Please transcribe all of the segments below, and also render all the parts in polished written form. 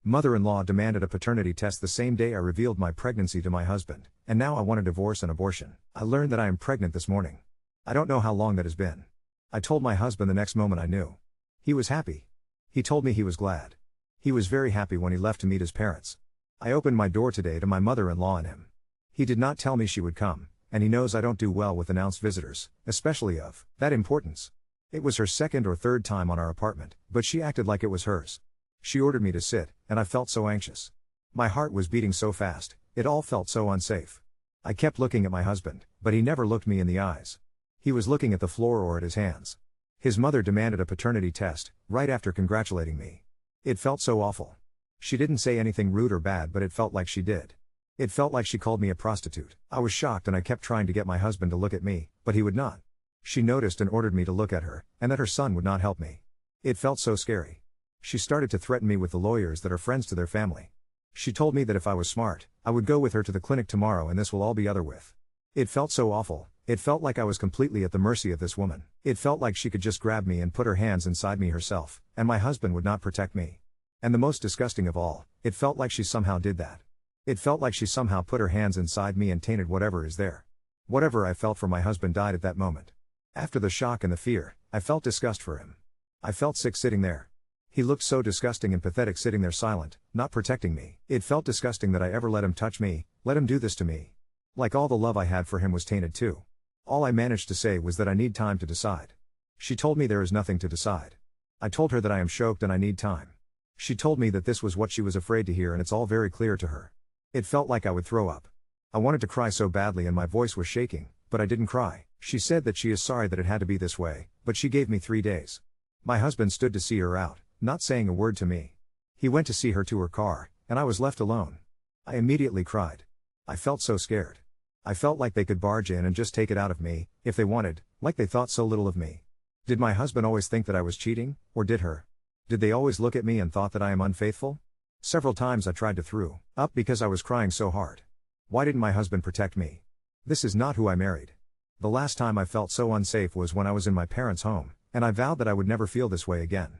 Mother-in-law demanded a paternity test the same day I revealed my pregnancy to my husband, and now I want a divorce and abortion. I learned that I am pregnant this morning. I don't know how long that has been. I told my husband the next moment I knew. He was happy. He told me he was glad. He was very happy when he left to meet his parents. I opened my door today to my mother-in-law and him. He did not tell me she would come, and he knows I don't do well with announced visitors, especially of that importance. It was her second or third time on our apartment, but she acted like it was hers. She ordered me to sit, and I felt so anxious. My heart was beating so fast, it all felt so unsafe. I kept looking at my husband, but he never looked me in the eyes. He was looking at the floor or at his hands. His mother demanded a paternity test, right after congratulating me. It felt so awful. She didn't say anything rude or bad, but it felt like she did. It felt like she called me a prostitute. I was shocked and I kept trying to get my husband to look at me, but he would not. She noticed and ordered me to look at her, and that her son would not help me. It felt so scary. She started to threaten me with the lawyers that are friends to their family. She told me that if I was smart, I would go with her to the clinic tomorrow and this will all be over with. It felt so awful. It felt like I was completely at the mercy of this woman. It felt like she could just grab me and put her hands inside me herself, and my husband would not protect me. And the most disgusting of all, it felt like she somehow did that. It felt like she somehow put her hands inside me and tainted whatever is there. Whatever I felt for my husband died at that moment. After the shock and the fear, I felt disgust for him. I felt sick sitting there. He looked so disgusting and pathetic sitting there silent, not protecting me. It felt disgusting that I ever let him touch me, let him do this to me. Like all the love I had for him was tainted too. All I managed to say was that I need time to decide. She told me there is nothing to decide. I told her that I am shocked and I need time. She told me that this was what she was afraid to hear and it's all very clear to her. It felt like I would throw up. I wanted to cry so badly and my voice was shaking, but I didn't cry. She said that she is sorry that it had to be this way, but she gave me 3 days. My husband stood to see her out, not saying a word to me. He went to see her to her car, and I was left alone. I immediately cried. I felt so scared. I felt like they could barge in and just take it out of me, if they wanted, like they thought so little of me. Did my husband always think that I was cheating, or did her? Did they always look at me and thought that I am unfaithful? Several times I tried to throw up because I was crying so hard. Why didn't my husband protect me? This is not who I married. The last time I felt so unsafe was when I was in my parents' home, and I vowed that I would never feel this way again.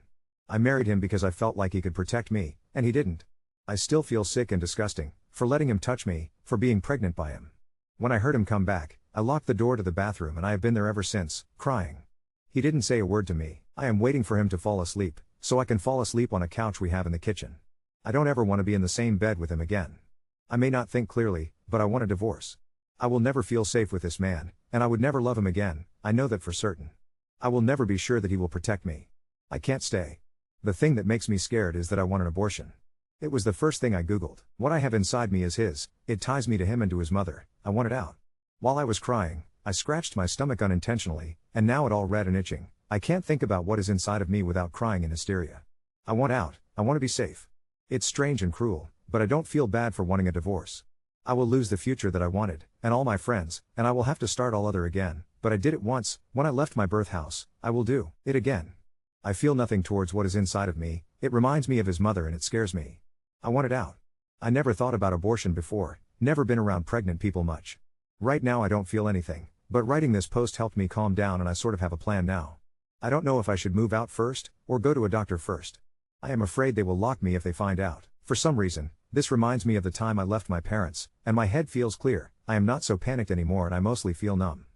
I married him because I felt like he could protect me, and he didn't. I still feel sick and disgusting, for letting him touch me, for being pregnant by him. When I heard him come back, I locked the door to the bathroom and I have been there ever since, crying. He didn't say a word to me. I am waiting for him to fall asleep, so I can fall asleep on a couch we have in the kitchen. I don't ever want to be in the same bed with him again. I may not think clearly, but I want a divorce. I will never feel safe with this man, and I would never love him again, I know that for certain. I will never be sure that he will protect me. I can't stay. The thing that makes me scared is that I want an abortion. It was the first thing I googled. What I have inside me is his, it ties me to him and to his mother, I want it out. While I was crying, I scratched my stomach unintentionally, and now it all red and itching. I can't think about what is inside of me without crying in hysteria. I want out, I want to be safe. It's strange and cruel, but I don't feel bad for wanting a divorce. I will lose the future that I wanted, and all my friends, and I will have to start all over again, but I did it once, when I left my birth house, I will do it again. I feel nothing towards what is inside of me, it reminds me of his mother and it scares me. I want it out. I never thought about abortion before, never been around pregnant people much. Right now I don't feel anything, but writing this post helped me calm down and I sort of have a plan now. I don't know if I should move out first, or go to a doctor first. I am afraid they will lock me if they find out. For some reason, this reminds me of the time I left my parents, and my head feels clear. I am not so panicked anymore and I mostly feel numb.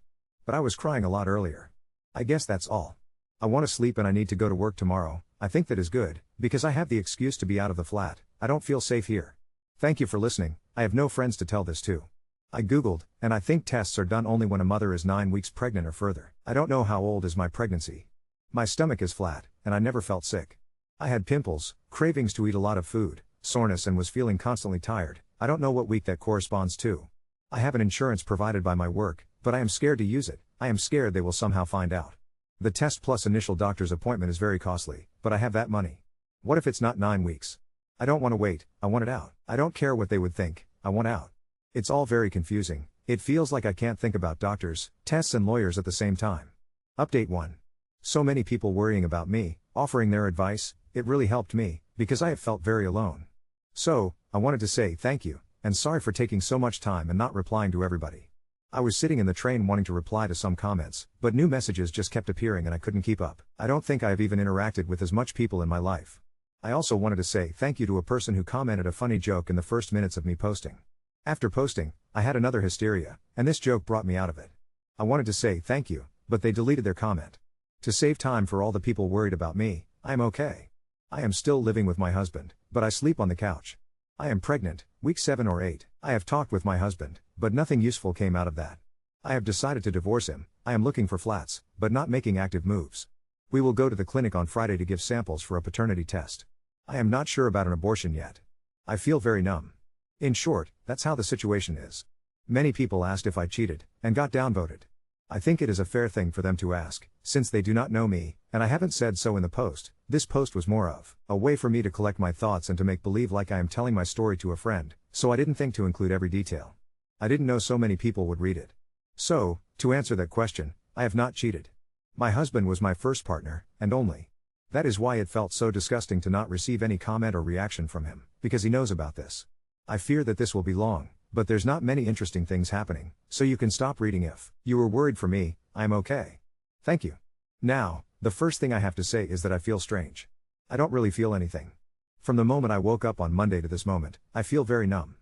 But I was crying a lot earlier. I guess that's all. I want to sleep and I need to go to work tomorrow. I think that is good, because I have the excuse to be out of the flat. I don't feel safe here. Thank you for listening. I have no friends to tell this to. I googled, and I think tests are done only when a mother is 9 weeks pregnant or further. I don't know how old is my pregnancy. My stomach is flat, and I never felt sick. I had pimples, cravings to eat a lot of food, soreness and was feeling constantly tired. I don't know what week that corresponds to. I have an insurance provided by my work, but I am scared to use it. I am scared they will somehow find out. The test plus initial doctor's appointment is very costly, but I have that money. What if it's not 9 weeks? I don't want to wait, I want it out. I don't care what they would think, I want out. It's all very confusing. It feels like I can't think about doctors, tests and lawyers at the same time. Update 1. So many people worrying about me, offering their advice, it really helped me, because I have felt very alone. So, I wanted to say thank you, and sorry for taking so much time and not replying to everybody. I was sitting in the train wanting to reply to some comments, but new messages just kept appearing and I couldn't keep up. I don't think I have even interacted with as much people in my life. I also wanted to say thank you to a person who commented a funny joke in the first minutes of me posting. After posting, I had another hysteria, and this joke brought me out of it. I wanted to say thank you, but they deleted their comment. To save time for all the people worried about me, I am okay. I am still living with my husband, but I sleep on the couch. I am pregnant, week 7 or 8. I have talked with my husband, but nothing useful came out of that. I have decided to divorce him. I am looking for flats, but not making active moves. We will go to the clinic on Friday to give samples for a paternity test. I am not sure about an abortion yet. I feel very numb. In short, that's how the situation is. Many people asked if I cheated, and got downvoted. I think it is a fair thing for them to ask, since they do not know me, and I haven't said so in the post. This post was more of a way for me to collect my thoughts and to make believe like I am telling my story to a friend, so I didn't think to include every detail. I didn't know so many people would read it. So, to answer that question, I have not cheated. My husband was my first partner, and only. That is why it felt so disgusting to not receive any comment or reaction from him, because he knows about this. I fear that this will be long, but there's not many interesting things happening, so you can stop reading if you were worried for me. I am okay. Thank you. Now, the first thing I have to say is that I feel strange. I don't really feel anything. From the moment I woke up on Monday to this moment, I feel very numb.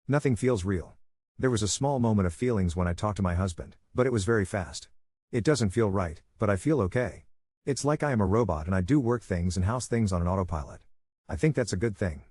Nothing feels real. There was a small moment of feelings when I talked to my husband, but it was very fast. It doesn't feel right, but I feel okay. It's like I am a robot and I do work things and house things on an autopilot. I think that's a good thing.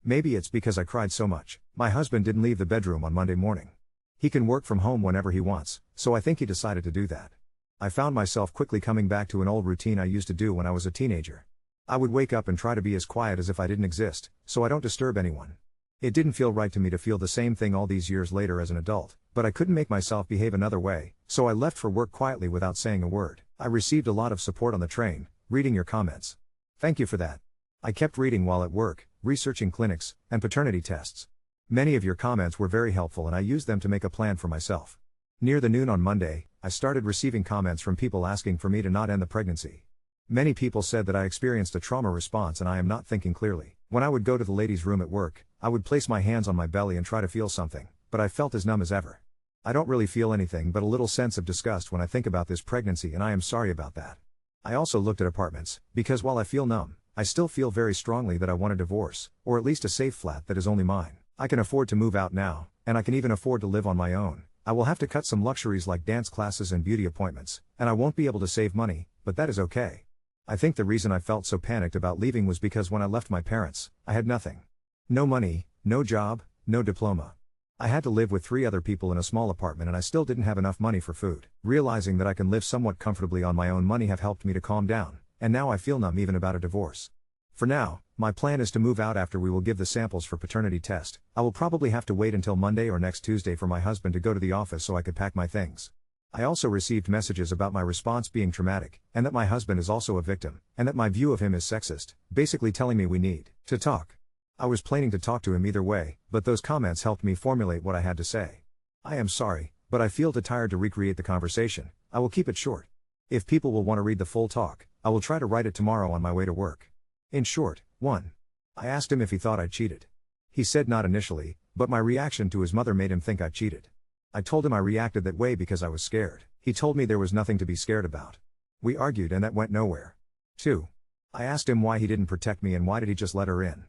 Maybe it's because I cried so much. My husband didn't leave the bedroom on Monday morning. He can work from home whenever he wants, so I think he decided to do that. I found myself quickly coming back to an old routine I used to do when I was a teenager. I would wake up and try to be as quiet as if I didn't exist, so I don't disturb anyone. It didn't feel right to me to feel the same thing all these years later as an adult, but I couldn't make myself behave another way, so I left for work quietly without saying a word. I received a lot of support on the train, reading your comments. Thank you for that. I kept reading while at work, researching clinics, and paternity tests. Many of your comments were very helpful and I used them to make a plan for myself. Near the noon on Monday, I started receiving comments from people asking for me to not end the pregnancy. Many people said that I experienced a trauma response and I am not thinking clearly. When I would go to the ladies' room at work, I would place my hands on my belly and try to feel something, but I felt as numb as ever. I don't really feel anything but a little sense of disgust when I think about this pregnancy and I am sorry about that. I also looked at apartments, because while I feel numb, I still feel very strongly that I want a divorce, or at least a safe flat that is only mine. I can afford to move out now, and I can even afford to live on my own. I will have to cut some luxuries like dance classes and beauty appointments, and I won't be able to save money, but that is okay. I think the reason I felt so panicked about leaving was because when I left my parents, I had nothing. No money, no job, no diploma. I had to live with 3 other people in a small apartment and I still didn't have enough money for food. Realizing that I can live somewhat comfortably on my own money have helped me to calm down, and now I feel numb even about a divorce. For now, my plan is to move out after we will give the samples for paternity test. I will probably have to wait until Monday or next Tuesday for my husband to go to the office so I could pack my things. I also received messages about my response being traumatic, and that my husband is also a victim, and that my view of him is sexist, basically telling me we need to talk. I was planning to talk to him either way, but those comments helped me formulate what I had to say. I am sorry, but I feel too tired to recreate the conversation. I will keep it short. If people will want to read the full talk, I will try to write it tomorrow on my way to work. In short, 1. I asked him if he thought I cheated. He said not initially, but my reaction to his mother made him think I cheated. I told him I reacted that way because I was scared. He told me there was nothing to be scared about. We argued and that went nowhere. 2. I asked him why he didn't protect me and why did he just let her in.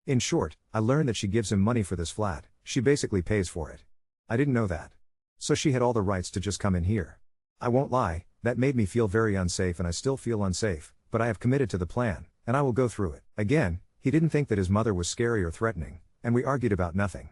In short, I learned that she gives him money for this flat, she basically pays for it. I didn't know that. So she had all the rights to just come in here. I won't lie, that made me feel very unsafe and I still feel unsafe, but I have committed to the plan, and I will go through it. Again, he didn't think that his mother was scary or threatening, and we argued about nothing.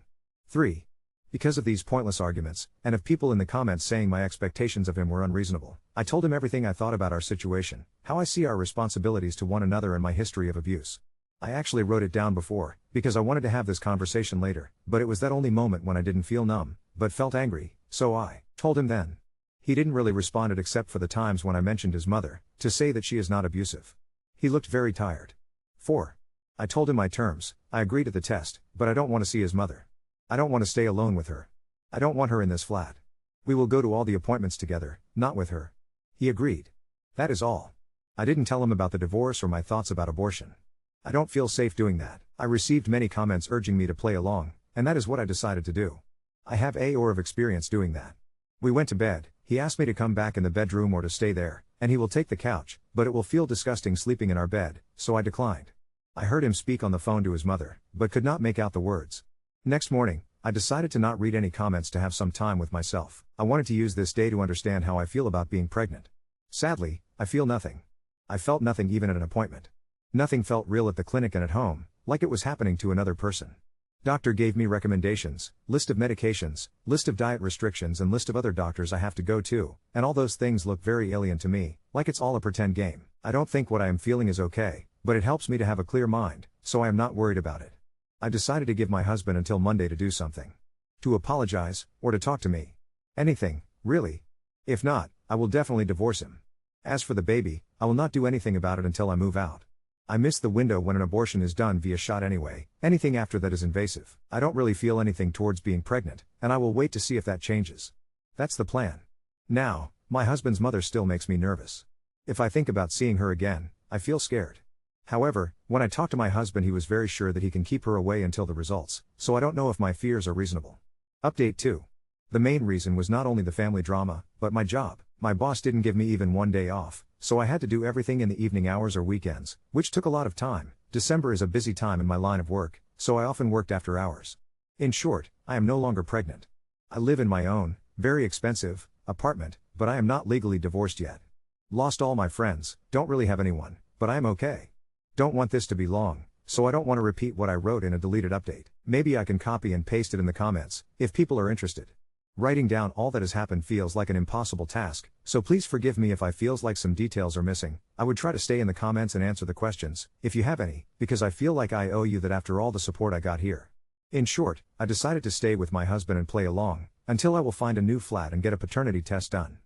3. Because of these pointless arguments, and of people in the comments saying my expectations of him were unreasonable, I told him everything I thought about our situation, how I see our responsibilities to one another and my history of abuse. I actually wrote it down before, because I wanted to have this conversation later, but it was that only moment when I didn't feel numb, but felt angry, so I told him then. He didn't really respond except for the times when I mentioned his mother, to say that she is not abusive. He looked very tired. 4. I told him my terms. I agreed to the test, but I don't want to see his mother. I don't want to stay alone with her. I don't want her in this flat. We will go to all the appointments together, not with her. He agreed. That is all. I didn't tell him about the divorce or my thoughts about abortion. I don't feel safe doing that. I received many comments urging me to play along, and that is what I decided to do. I have a or of experience doing that. We went to bed. He asked me to come back in the bedroom or to stay there, and he will take the couch, but it will feel disgusting sleeping in our bed, so I declined. I heard him speak on the phone to his mother, but could not make out the words. Next morning, I decided to not read any comments to have some time with myself. I wanted to use this day to understand how I feel about being pregnant. Sadly, I feel nothing. I felt nothing even at an appointment. Nothing felt real at the clinic and at home, like it was happening to another person. Doctor gave me recommendations, list of medications, list of diet restrictions and list of other doctors I have to go to, and all those things look very alien to me, like it's all a pretend game. I don't think what I am feeling is okay, but it helps me to have a clear mind, so I am not worried about it. I decided to give my husband until Monday to do something. To apologize, or to talk to me. Anything, really. If not, I will definitely divorce him. As for the baby, I will not do anything about it until I move out. I miss the window when an abortion is done via shot anyway. Anything after that is invasive. I don't really feel anything towards being pregnant, and I will wait to see if that changes. That's the plan. Now, my husband's mother still makes me nervous. If I think about seeing her again, I feel scared. However, when I talked to my husband, he was very sure that he can keep her away until the results, so I don't know if my fears are reasonable. Update 2. The main reason was not only the family drama, but my job. My boss didn't give me even one day off, so I had to do everything in the evening hours or weekends, which took a lot of time. December is a busy time in my line of work, so I often worked after hours. In short, I am no longer pregnant. I live in my own, very expensive, apartment, but I am not legally divorced yet. Lost all my friends, don't really have anyone, but I am okay. Don't want this to be long, so I don't want to repeat what I wrote in a deleted update. Maybe I can copy and paste it in the comments, if people are interested. Writing down all that has happened feels like an impossible task, so please forgive me if I feels like some details are missing. I would try to stay in the comments and answer the questions, if you have any, because I feel like I owe you that after all the support I got here. In short, I decided to stay with my husband and play along, until I will find a new flat and get a paternity test done.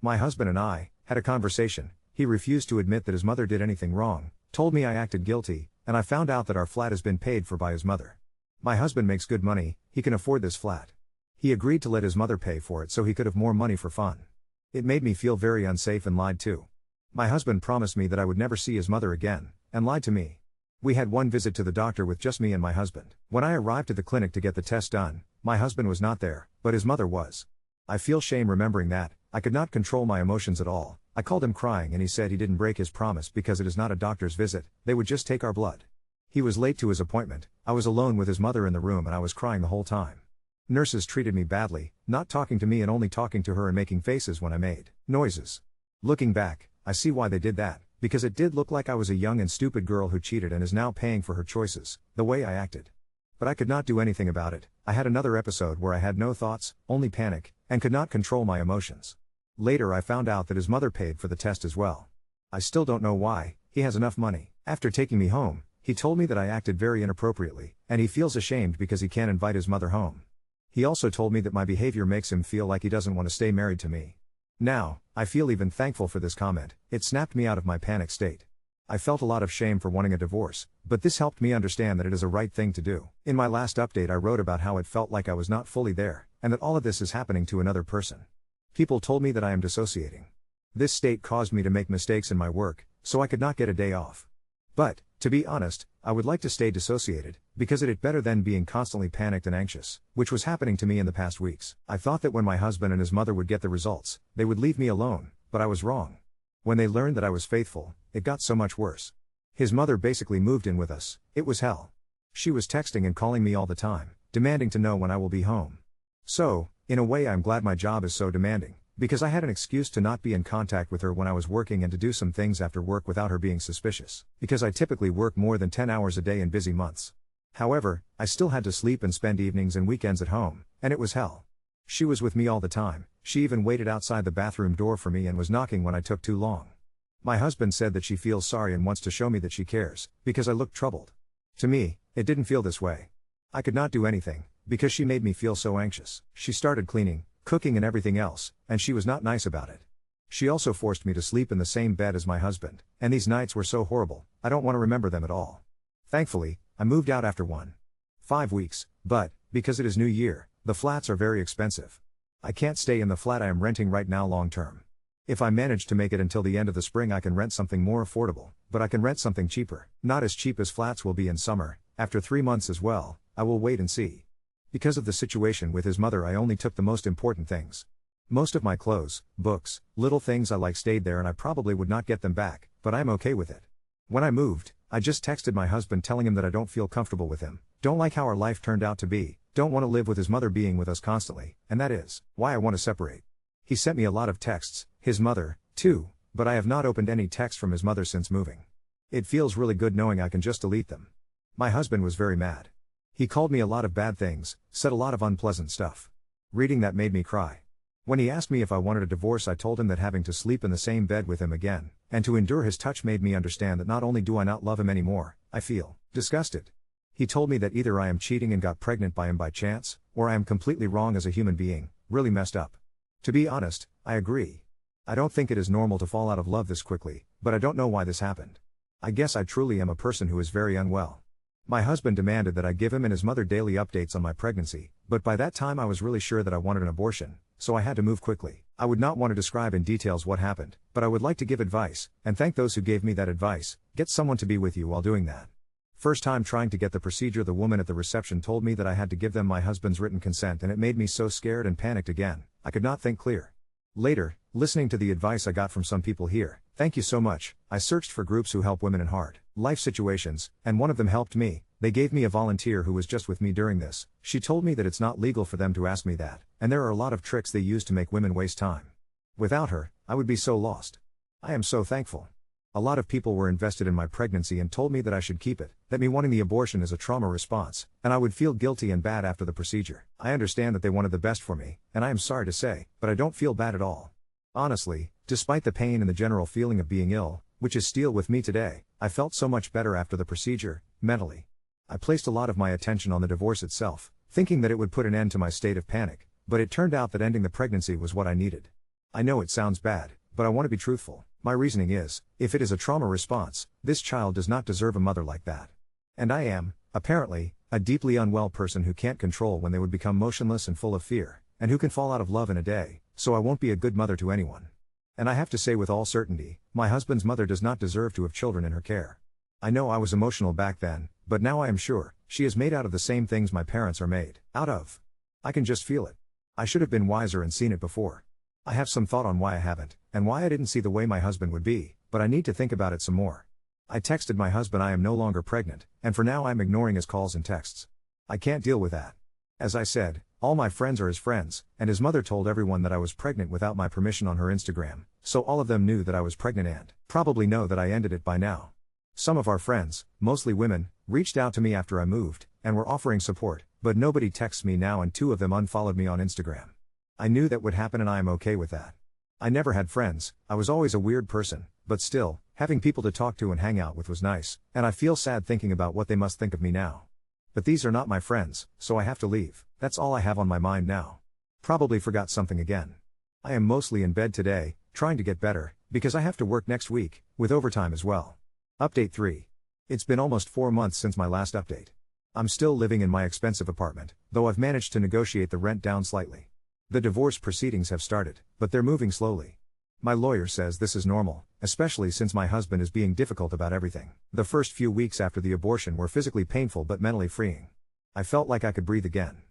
My husband and I, had a conversation. He refused to admit that his mother did anything wrong, told me I acted guilty, and I found out that our flat has been paid for by his mother. My husband makes good money, he can afford this flat. He agreed to let his mother pay for it so he could have more money for fun. It made me feel very unsafe and lied to. My husband promised me that I would never see his mother again, and lied to me. We had one visit to the doctor with just me and my husband. When I arrived at the clinic to get the test done, my husband was not there, but his mother was. I feel shame remembering that. I could not control my emotions at all. I called him crying and he said he didn't break his promise because it is not a doctor's visit, they would just take our blood. He was late to his appointment. I was alone with his mother in the room and I was crying the whole time. Nurses treated me badly, not talking to me and only talking to her and making faces when I made noises. Looking back, I see why they did that, because it did look like I was a young and stupid girl who cheated and is now paying for her choices, the way I acted. But I could not do anything about it. I had another episode where I had no thoughts, only panic, and could not control my emotions. Later I found out that his mother paid for the test as well. I still don't know why. He has enough money. After taking me home, he told me that I acted very inappropriately, and he feels ashamed because he can't invite his mother home. He also told me that my behavior makes him feel like he doesn't want to stay married to me. Now, I feel even thankful for this comment. It snapped me out of my panic state. I felt a lot of shame for wanting a divorce, but this helped me understand that it is a right thing to do. In my last update I wrote about how it felt like I was not fully there, and that all of this is happening to another person. People told me that I am dissociating. This state caused me to make mistakes in my work, so I could not get a day off. But, to be honest, I would like to stay dissociated, because it is better than being constantly panicked and anxious, which was happening to me in the past weeks. I thought that when my husband and his mother would get the results, they would leave me alone, but I was wrong. When they learned that I was faithful, it got so much worse. His mother basically moved in with us. It was hell. She was texting and calling me all the time, demanding to know when I will be home. So, in a way I'm glad my job is so demanding, because I had an excuse to not be in contact with her when I was working and to do some things after work without her being suspicious, because I typically work more than 10 hours a day in busy months. However, I still had to sleep and spend evenings and weekends at home, and it was hell. She was with me all the time. She even waited outside the bathroom door for me and was knocking when I took too long. My husband said that she feels sorry and wants to show me that she cares, because I looked troubled. To me, it didn't feel this way. I could not do anything, because she made me feel so anxious. She started cleaning, cooking and everything else, and she was not nice about it. She also forced me to sleep in the same bed as my husband, and these nights were so horrible, I don't want to remember them at all. Thankfully, I moved out after 5 weeks, but, because it is New Year, the flats are very expensive. I can't stay in the flat I am renting right now long term. If I manage to make it until the end of the spring I can rent something more affordable, but I can rent something cheaper. Not as cheap as flats will be in summer, after 3 months as well. I will wait and see. Because of the situation with his mother I only took the most important things. Most of my clothes, books, little things I like stayed there and I probably would not get them back, but I'm okay with it. When I moved, I just texted my husband telling him that I don't feel comfortable with him, don't like how our life turned out to be, don't want to live with his mother being with us constantly, and that is why I want to separate. He sent me a lot of texts, his mother, too, but I have not opened any text from his mother since moving. It feels really good knowing I can just delete them. My husband was very mad. He called me a lot of bad things, said a lot of unpleasant stuff. Reading that made me cry. When he asked me if I wanted a divorce, I told him that having to sleep in the same bed with him again, and to endure his touch made me understand that not only do I not love him anymore, I feel disgusted. He told me that either I am cheating and got pregnant by him by chance, or I am completely wrong as a human being, really messed up. To be honest, I agree. I don't think it is normal to fall out of love this quickly, but I don't know why this happened. I guess I truly am a person who is very unwell. My husband demanded that I give him and his mother daily updates on my pregnancy, but by that time I was really sure that I wanted an abortion, so I had to move quickly. I would not want to describe in details what happened, but I would like to give advice, and thank those who gave me that advice. Get someone to be with you while doing that. First time trying to get the procedure, the woman at the reception told me that I had to give them my husband's written consent, and it made me so scared and panicked again, I could not think clear. Later, listening to the advice I got from some people here, thank you so much, I searched for groups who help women in hard life situations, and one of them helped me. They gave me a volunteer who was just with me during this. She told me that it's not legal for them to ask me that, and there are a lot of tricks they use to make women waste time. Without her, I would be so lost. I am so thankful. A lot of people were invested in my pregnancy and told me that I should keep it, that me wanting the abortion is a trauma response, and I would feel guilty and bad after the procedure. I understand that they wanted the best for me, and I am sorry to say, but I don't feel bad at all. Honestly, despite the pain and the general feeling of being ill, which is still with me today, I felt so much better after the procedure, mentally. I placed a lot of my attention on the divorce itself, thinking that it would put an end to my state of panic, but it turned out that ending the pregnancy was what I needed. I know it sounds bad, but I want to be truthful. My reasoning is, if it is a trauma response, this child does not deserve a mother like that. And I am, apparently, a deeply unwell person who can't control when they would become motionless and full of fear, and who can fall out of love in a day, so I won't be a good mother to anyone. And I have to say with all certainty, my husband's mother does not deserve to have children in her care. I know I was emotional back then, but now I am sure, she is made out of the same things my parents are made out of. I can just feel it. I should have been wiser and seen it before. I have some thought on why I haven't, and why I didn't see the way my husband would be, but I need to think about it some more. I texted my husband I am no longer pregnant, and for now I'm ignoring his calls and texts. I can't deal with that. As I said, all my friends are his friends, and his mother told everyone that I was pregnant without my permission on her Instagram, so all of them knew that I was pregnant and probably know that I ended it by now. Some of our friends, mostly women, reached out to me after I moved, and were offering support, but nobody texts me now, and 2 of them unfollowed me on Instagram. I knew that would happen and I am okay with that. I never had friends, I was always a weird person, but still, having people to talk to and hang out with was nice, and I feel sad thinking about what they must think of me now. But these are not my friends, so I have to leave. That's all I have on my mind now. Probably forgot something again. I am mostly in bed today, trying to get better, because I have to work next week, with overtime as well. Update 3. It's been almost 4 months since my last update. I'm still living in my expensive apartment, though I've managed to negotiate the rent down slightly. The divorce proceedings have started, but they're moving slowly. My lawyer says this is normal, especially since my husband is being difficult about everything. The first few weeks after the abortion were physically painful but mentally freeing. I felt like I could breathe again.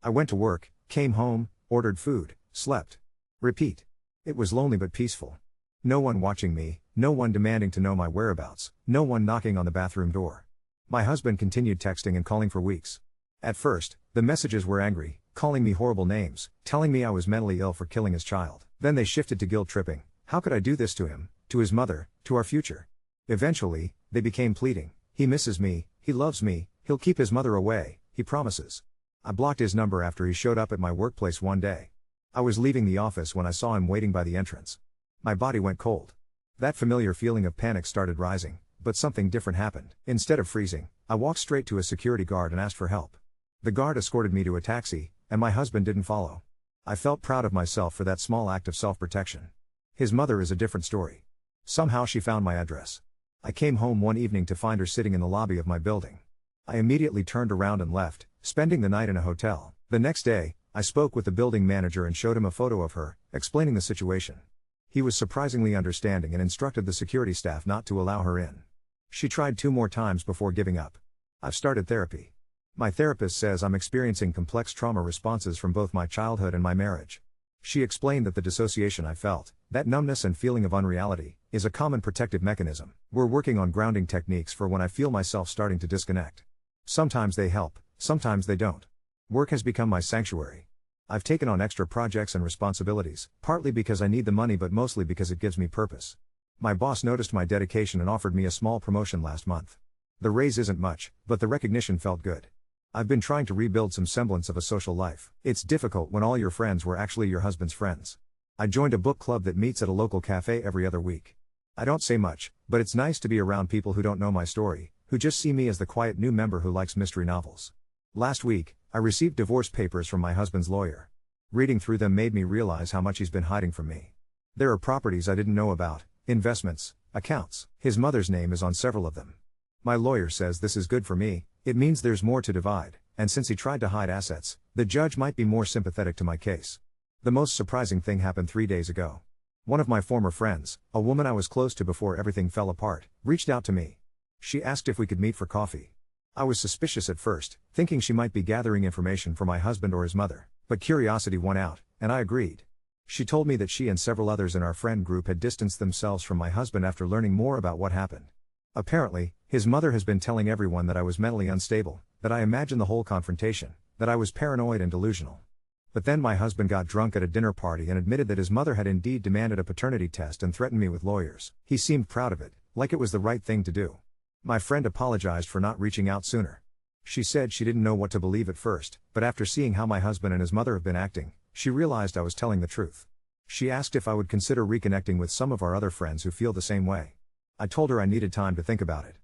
I went to work, came home, ordered food, slept. Repeat. It was lonely but peaceful. No one watching me, no one demanding to know my whereabouts, no one knocking on the bathroom door. My husband continued texting and calling for weeks. At first, the messages were angry, calling me horrible names, telling me I was mentally ill for killing his child. Then they shifted to guilt tripping. How could I do this to him, to his mother, to our future? Eventually, they became pleading. He misses me, he loves me, he'll keep his mother away, he promises. I blocked his number after he showed up at my workplace one day. I was leaving the office when I saw him waiting by the entrance. My body went cold. That familiar feeling of panic started rising, but something different happened. Instead of freezing, I walked straight to a security guard and asked for help. The guard escorted me to a taxi, and my husband didn't follow. I felt proud of myself for that small act of self-protection. His mother is a different story. Somehow she found my address. I came home one evening to find her sitting in the lobby of my building. I immediately turned around and left, spending the night in a hotel. The next day, I spoke with the building manager and showed him a photo of her, explaining the situation. He was surprisingly understanding and instructed the security staff not to allow her in. She tried 2 more times before giving up. I've started therapy. My therapist says I'm experiencing complex trauma responses from both my childhood and my marriage. She explained that the dissociation I felt, that numbness and feeling of unreality, is a common protective mechanism. We're working on grounding techniques for when I feel myself starting to disconnect. Sometimes they help, sometimes they don't. Work has become my sanctuary. I've taken on extra projects and responsibilities, partly because I need the money but mostly because it gives me purpose. My boss noticed my dedication and offered me a small promotion last month. The raise isn't much, but the recognition felt good. I've been trying to rebuild some semblance of a social life. It's difficult when all your friends were actually your husband's friends. I joined a book club that meets at a local cafe every other week. I don't say much, but it's nice to be around people who don't know my story, who just see me as the quiet new member who likes mystery novels. Last week, I received divorce papers from my husband's lawyer. Reading through them made me realize how much he's been hiding from me. There are properties I didn't know about, investments, accounts. His mother's name is on several of them. My lawyer says this is good for me, it means there's more to divide, and since he tried to hide assets, the judge might be more sympathetic to my case. The most surprising thing happened 3 days ago. One of my former friends, a woman I was close to before everything fell apart, reached out to me. She asked if we could meet for coffee. I was suspicious at first, thinking she might be gathering information for my husband or his mother, but curiosity won out, and I agreed. She told me that she and several others in our friend group had distanced themselves from my husband after learning more about what happened. Apparently, his mother has been telling everyone that I was mentally unstable, that I imagined the whole confrontation, that I was paranoid and delusional. But then my husband got drunk at a dinner party and admitted that his mother had indeed demanded a paternity test and threatened me with lawyers. He seemed proud of it, like it was the right thing to do. My friend apologized for not reaching out sooner. She said she didn't know what to believe at first, but after seeing how my husband and his mother have been acting, she realized I was telling the truth. She asked if I would consider reconnecting with some of our other friends who feel the same way. I told her I needed time to think about it.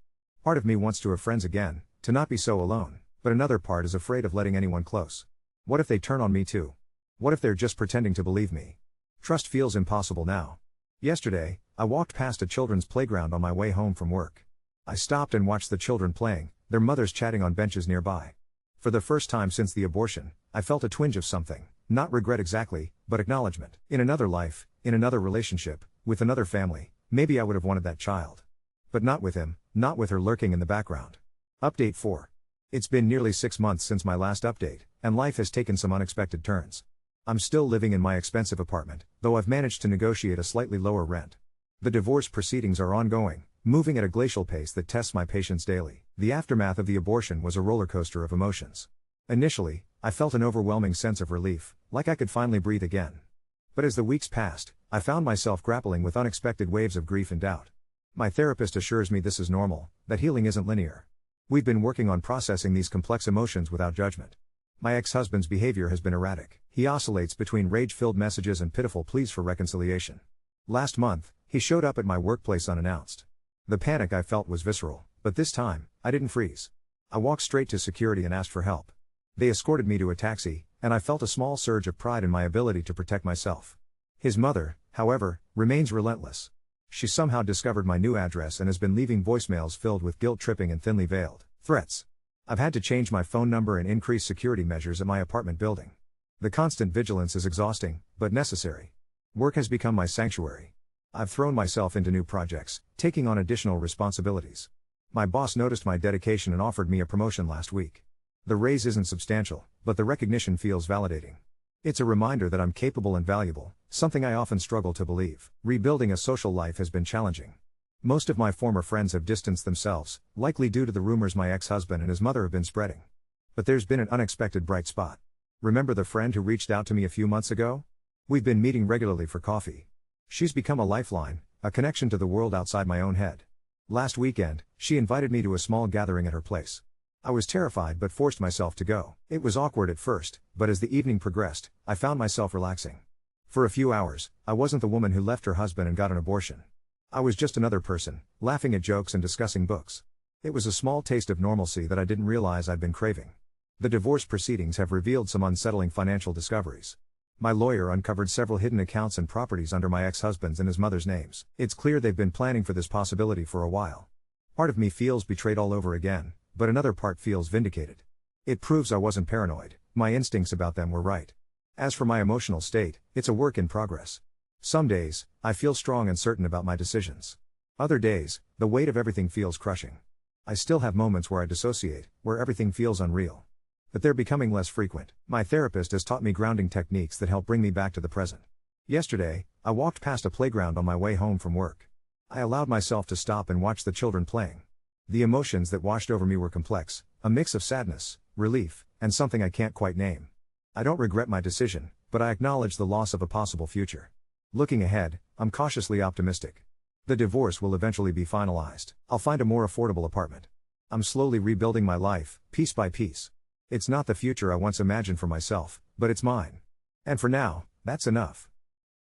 Part of me wants to have friends again, to not be so alone, but another part is afraid of letting anyone close. What if they turn on me too? What if they're just pretending to believe me? Trust feels impossible now. Yesterday, I walked past a children's playground on my way home from work. I stopped and watched the children playing, their mothers chatting on benches nearby. For the first time since the abortion, I felt a twinge of something, not regret exactly, but acknowledgement. In another life, in another relationship, with another family, maybe I would have wanted that child. But not with him, not with her lurking in the background. Update 4. It's been nearly 6 months since my last update, and life has taken some unexpected turns. I'm still living in my expensive apartment, though I've managed to negotiate a slightly lower rent. The divorce proceedings are ongoing, moving at a glacial pace that tests my patience daily. The aftermath of the abortion was a roller coaster of emotions. Initially, I felt an overwhelming sense of relief, like I could finally breathe again. But as the weeks passed, I found myself grappling with unexpected waves of grief and doubt. My therapist assures me this is normal, that healing isn't linear. We've been working on processing these complex emotions without judgment. My ex-husband's behavior has been erratic. He oscillates between rage-filled messages and pitiful pleas for reconciliation. Last month, he showed up at my workplace unannounced. The panic I felt was visceral, but this time, I didn't freeze. I walked straight to security and asked for help. They escorted me to a taxi, and I felt a small surge of pride in my ability to protect myself. His mother, however, remains relentless. She somehow discovered my new address and has been leaving voicemails filled with guilt-tripping and thinly veiled threats. I've had to change my phone number and increase security measures at my apartment building. The constant vigilance is exhausting, but necessary. Work has become my sanctuary. I've thrown myself into new projects, taking on additional responsibilities. My boss noticed my dedication and offered me a promotion last week. The raise isn't substantial, but the recognition feels validating. It's a reminder that I'm capable and valuable, something I often struggle to believe. Rebuilding a social life has been challenging. Most of my former friends have distanced themselves, likely due to the rumors my ex-husband and his mother have been spreading. But there's been an unexpected bright spot. Remember the friend who reached out to me a few months ago? We've been meeting regularly for coffee. She's become a lifeline, a connection to the world outside my own head. Last weekend, she invited me to a small gathering at her place. I was terrified but forced myself to go. It was awkward at first, but as the evening progressed, I found myself relaxing. For a few hours, I wasn't the woman who left her husband and got an abortion. I was just another person, laughing at jokes and discussing books. It was a small taste of normalcy that I didn't realize I'd been craving. The divorce proceedings have revealed some unsettling financial discoveries. My lawyer uncovered several hidden accounts and properties under my ex-husband's and his mother's names. It's clear they've been planning for this possibility for a while. Part of me feels betrayed all over again, but another part feels vindicated. It proves I wasn't paranoid, my instincts about them were right. As for my emotional state, it's a work in progress. Some days, I feel strong and certain about my decisions. Other days, the weight of everything feels crushing. I still have moments where I dissociate, where everything feels unreal. but they're becoming less frequent. My therapist has taught me grounding techniques that help bring me back to the present. Yesterday, I walked past a playground on my way home from work. I allowed myself to stop and watch the children playing. The emotions that washed over me were complex, a mix of sadness, relief, and something I can't quite name. I don't regret my decision, but I acknowledge the loss of a possible future. Looking ahead, I'm cautiously optimistic. The divorce will eventually be finalized. I'll find a more affordable apartment. I'm slowly rebuilding my life, piece by piece. It's not the future I once imagined for myself, but it's mine. And for now, that's enough.